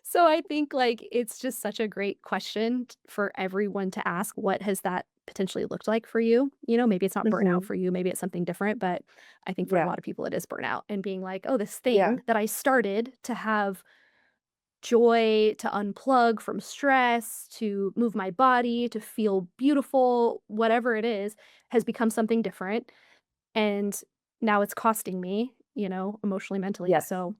so I think like it's just such a great question for everyone to ask, what has that potentially looked like for you. Maybe it's not burnout Mhm. for you, maybe it's something different, but I think for a Yeah. lot of people it is burnout and being like, "Oh, this Yeah. thing that I started to have joy, to unplug from stress, to move my body, to feel beautiful, whatever it is, has become something different, and now it's costing me, emotionally, mentally." Yes. So,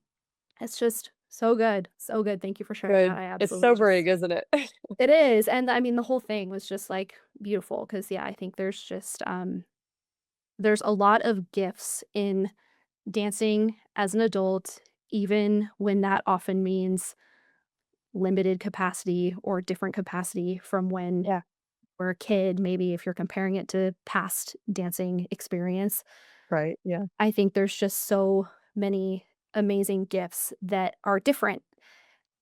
it's just so good, so good. Thank you for sharing that. Good. I It's absolutely sobering, just isn't it? it is, and I mean, the whole thing was just, like, beautiful because yeah, I think there's a lot of gifts in dancing as an adult, even when that often means limited capacity or different capacity from when Yeah. we're a kid, maybe if you're comparing it to past dancing experience. Right. Yeah. I think there's just so many amazing gifts that are different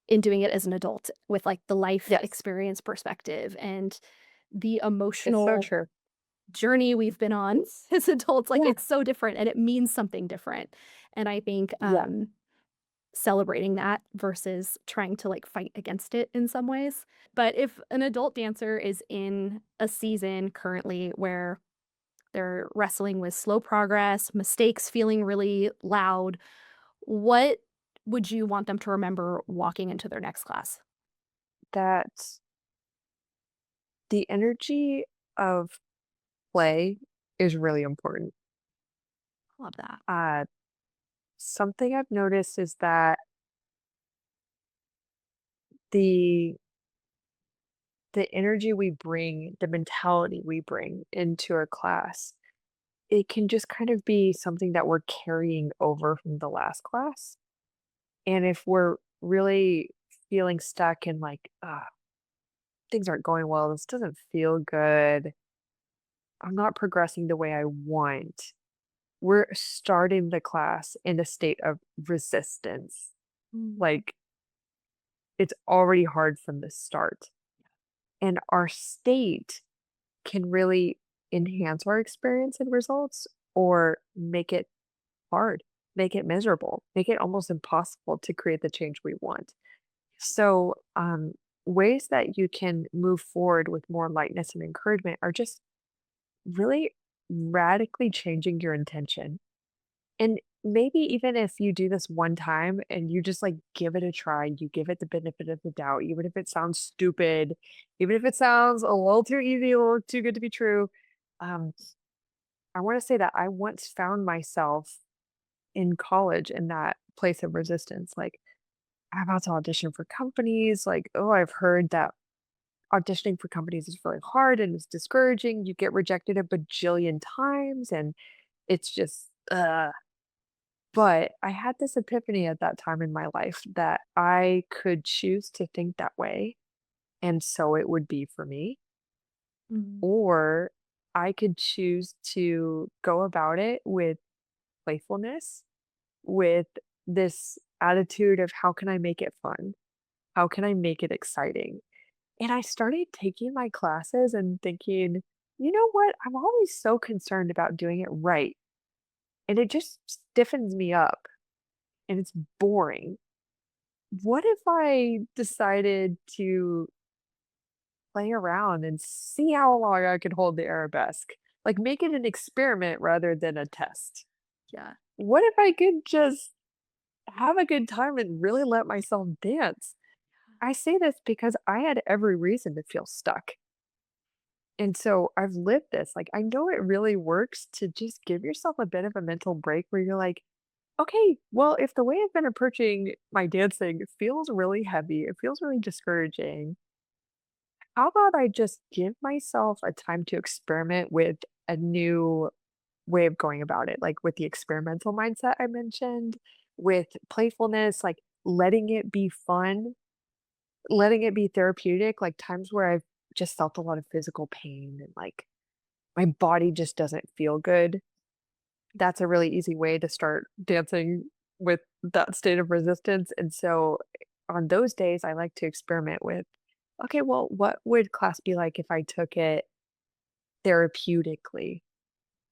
in doing it as an adult with, like, the life Yes. experience perspective and the It's so emotional true. journey we've been on as adults, like, Yeah. it's so different and it means something different, and I think, Yeah. celebrating that versus trying to, like, fight against it in some ways. But if an adult dancer is in a season currently where they're wrestling with slow progress, mistakes feeling really loud, what would you want them to remember walking into their next class? That the energy of play is really important. Love that. Uh, Something I've noticed is that the the energy we bring, the mentality we bring into a class, it can just kind of be something that we're carrying over from the last class. And if we're really feeling stuck and like, things aren't going well, this doesn't feel good, I'm not progressing the way I want. We're starting the class in a state of resistance. Mm, Like it's already hard from the start. And our state can really enhance our experience and results or make it hard, make it miserable, make it almost impossible to create the change we want. So, ways that you can move forward with more lightness and encouragement are just really radically changing your intention. And maybe even if you do this one time and you just like give it a try, you give it the benefit of the doubt, even if it sounds stupid, even if it sounds a little too easy, a little too good to be true. Um, I want to say that I once found myself in college in that place of resistance. Like, I'm about to audition for companies. Like, oh, I've heard that auditioning for companies is really hard and it's discouraging. You get rejected a bajillion times and it's just, but I had this epiphany at that time in my life that I could choose to think that way, and so it would be for me, mhm, or I could choose to go about it with playfulness, with this attitude of how can I make it fun? How can I make it exciting? And I started taking my classes and thinking, you know what? I'm always so concerned about doing it right. And it just stiffens me up and it's boring. What if I decided to play around and see how long I could hold the arabesque? Like make it an experiment rather than a test. yeah. What if I could just have a good time and really let myself dance? I say this because I had every reason to feel stuck. And so I've lived this. Like, I know it really works to just give yourself a bit of a mental break where you're like, okay, well, if the way I've been approaching my dancing feels really heavy, it feels really discouraging, how about I just give myself a time to experiment with a new way of going about it? Like with the experimental mindset I mentioned, with playfulness, like letting it be fun, letting it be therapeutic, like times where I've just felt a lot of physical pain and like my body just doesn't feel good. That's a really easy way to start dancing with that state of resistance. And so on those days, I like to experiment with, okay, well, what would class be like if I took it therapeutically?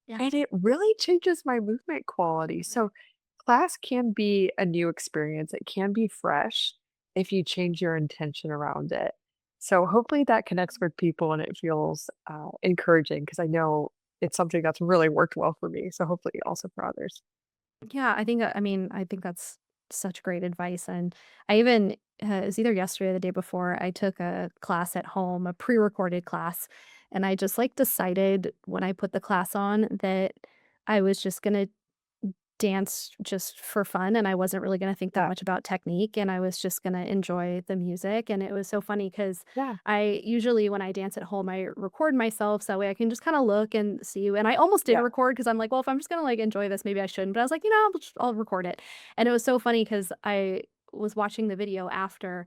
Yeah. And it really changes my movement quality. So class can be a new experience. It can be fresh if you change your intention around it. So hopefully that connects with people and it feels encouraging because I know it's something that's really worked well for me. So hopefully also for others. Yeah, I think that's such great advice, and I even it was either yesterday or the day before, I took a class at home, a pre-recorded class, and I just, like, decided when I put the class on that I was just gonna dance just for fun, and I wasn't really gonna think that Yeah. much about technique, and I was just gonna enjoy the music, and it was so funny because Yeah. I usually, when I dance at home, I record myself so that way I can just kinda look and see, and I almost did Yeah. record because 'cause I'm like, "Well, if I'm just gonna, like, enjoy this, maybe I shouldn't," but I was like, "You know, I'll record it," and it was so funny because I was watching the video after,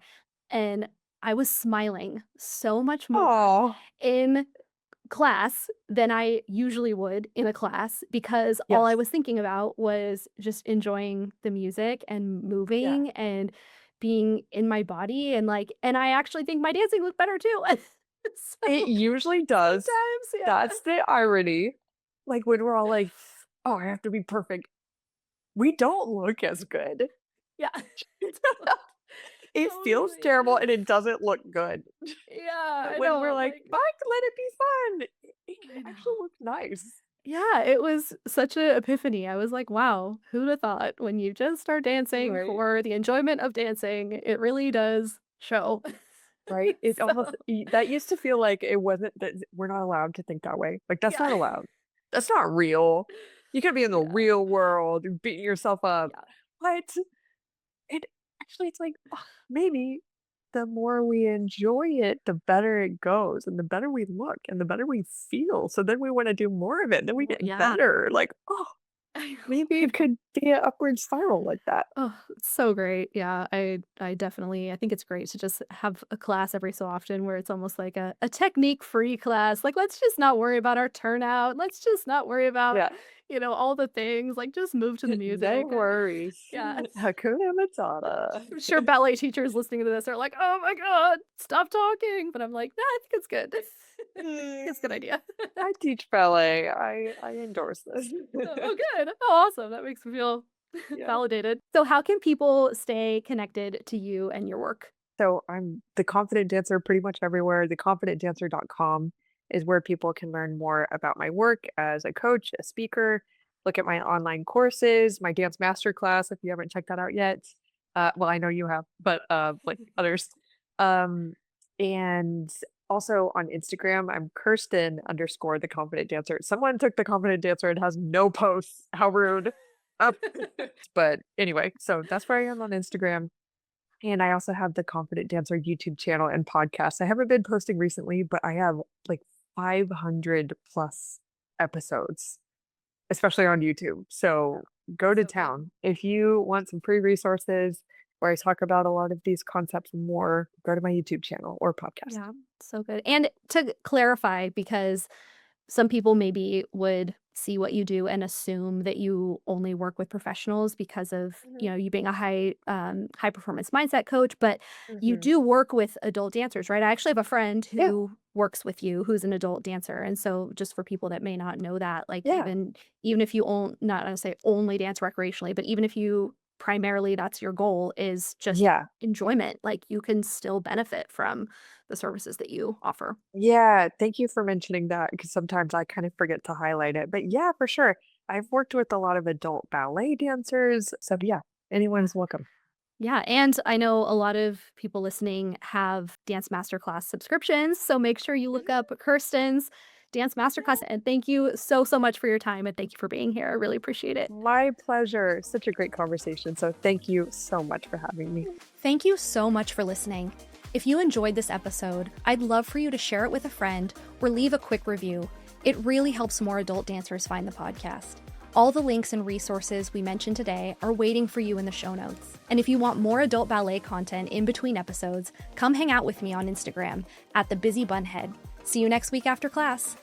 and I was smiling so much more Oh, in class than I usually would in a class because all I yes. was thinking about was just enjoying the music and Yeah. moving and being in my body and, like, and I actually think my dancing looked better too. It So, usually does. sometimes, yeah. That's the irony. Like when we're all like, oh, I have to be perfect. We don't look as good. Yeah. It feels Totally. terrible and it doesn't look good. Yeah, But I when we're know, like, like "Fuck, let it be fun," it can I actually know. look nice. Yeah, it was such a epiphany. I was like, "Wow, who'd have thought when you just start dancing Right, for the enjoyment of dancing, it really does show." right? It So, almost that used to feel like it wasn't that we're not allowed to think that way. Like, that's yeah. not allowed. That's not real. You could be in the Yeah, real world, beating yourself up. yeah. What? It actually, it's like, ugh, maybe the more we enjoy it, the better it goes, and the better we look, and the better we feel. So then we wanna do more of it, and then we Well, get yeah. better. Like, oh, I know, maybe I it know. could be an upward spiral like that. Oh, it's so great. Yeah, I definitely I think it's great to just have a class every so often where it's almost like a technique-free class. Like, let's just not worry about our turnout. Let's just not worry about, Yeah. all the things. Like, just move to the No music. worries. Yeah. Hakuna Matata. I'm sure ballet teachers listening to this are like, "Oh my god, stop talking." But I'm like, "No, I think it's good. I think Mm, it's a good idea." I teach ballet. I endorse this. Oh, good. Oh, awesome. That makes me feel Yeah. validated. So how can people stay connected to you and your work? So I'm the confident dancer pretty much everywhere. Theconfidentdancer.com is where people can learn more about my work as a coach, a speaker, look at my online courses, my dance masterclass if you haven't checked that out yet. Well, I know you have, but like others. Um, and also on Instagram, I'm Kirsten underscore the confident dancer. Someone took the confident dancer and has no posts. How rude. Up. But anyway, so that's where I am on Instagram. And I also have the Confident Dancer YouTube channel and podcast. I haven't been posting recently, but I have like 500 plus episodes, especially on YouTube. Yeah, So go to so good. town. If you want some free resources where I talk about a lot of these concepts more, go to my YouTube channel or podcast. Yeah, so good. And to clarify, because some people maybe would see what you do and assume that you only work with professionals because of, Mhm, you being a high performance mindset coach, but you mhm. do work with adult dancers, right? I actually have a friend Yeah, who works with you who's an adult dancer. And so just for people that may not know that, like yeah, even if you not gonna say only dance recreationally, but even if you primarily that's your goal is just yeah. enjoyment, like you can still benefit from the services that you offer. Yeah, thank you for mentioning that because sometimes I kind of forget to highlight it. But yeah, for sure. I've worked with a lot of adult ballet dancers. So yeah, Yeah. anyone's welcome. Yeah, and I know a lot of people listening have dance masterclass subscriptions, so make sure you look up Kirsten's dance masterclass, and thank you so, so much for your time, and thank you for being here. I really appreciate it. My pleasure. Such a great conversation. So thank you so much for having me. Thank you so much for listening. If you enjoyed this episode, I'd love for you to share it with a friend or leave a quick review. It really helps more adult dancers find the podcast. All the links and resources we mentioned today are waiting for you in the show notes. And if you want more adult ballet content in between episodes, come hang out with me on Instagram at the Busy Bunhead. See you next week after class.